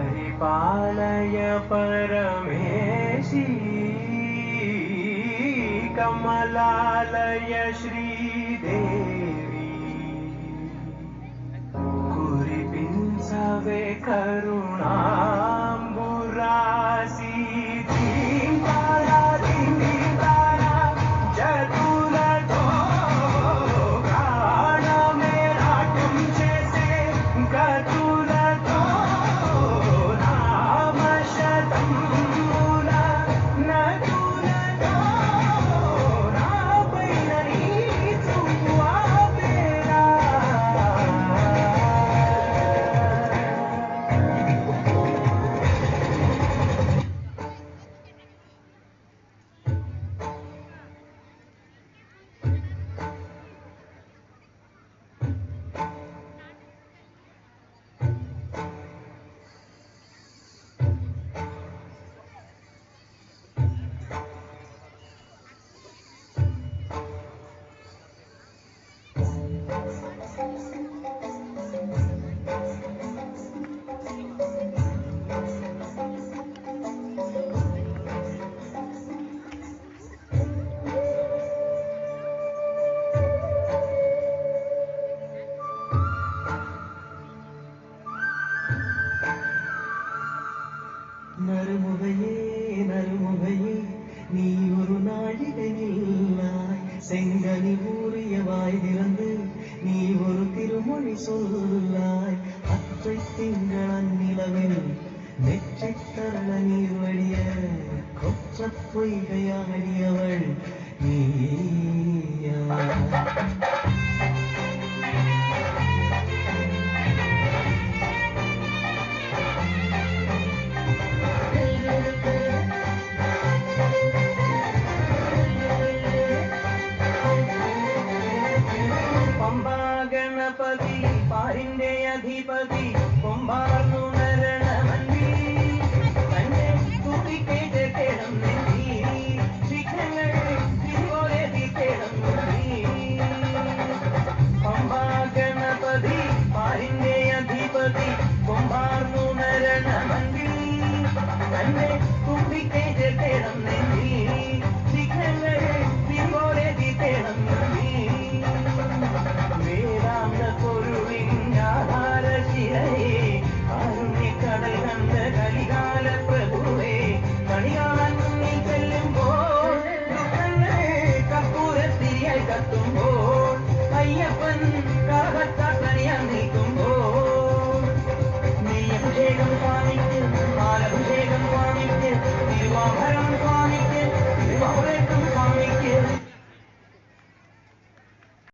परिपालय परमेशी कमलालय श्रीदेवी कुरिपिंचवे करुणांबुरासी दींतारा दींतारा चतुरतो प्राणमेराटं चेसे कतुरतो நறுமுகையே நீ ஒரு நாழிகை நில்லாய் செங்கனி ஊறிய வாய் திறந்து நீ ஒரு திருமொழி சொல்லாய் அற்றை திங்களன் நிலவில் நெற்றை தரள நீர் வழிய கொற்ற பொய்கையாடியவள் நீயா गणपति पारिंदे अधिपति कुंभारनु नरण मंदी कन्ने तुटी केटे केडम नंदी शिखंगे दिवोरे दिकेडम नंदी पंबा गणपति पारिंदे अधिपति कुंभारनु नरण मंदी कन्ने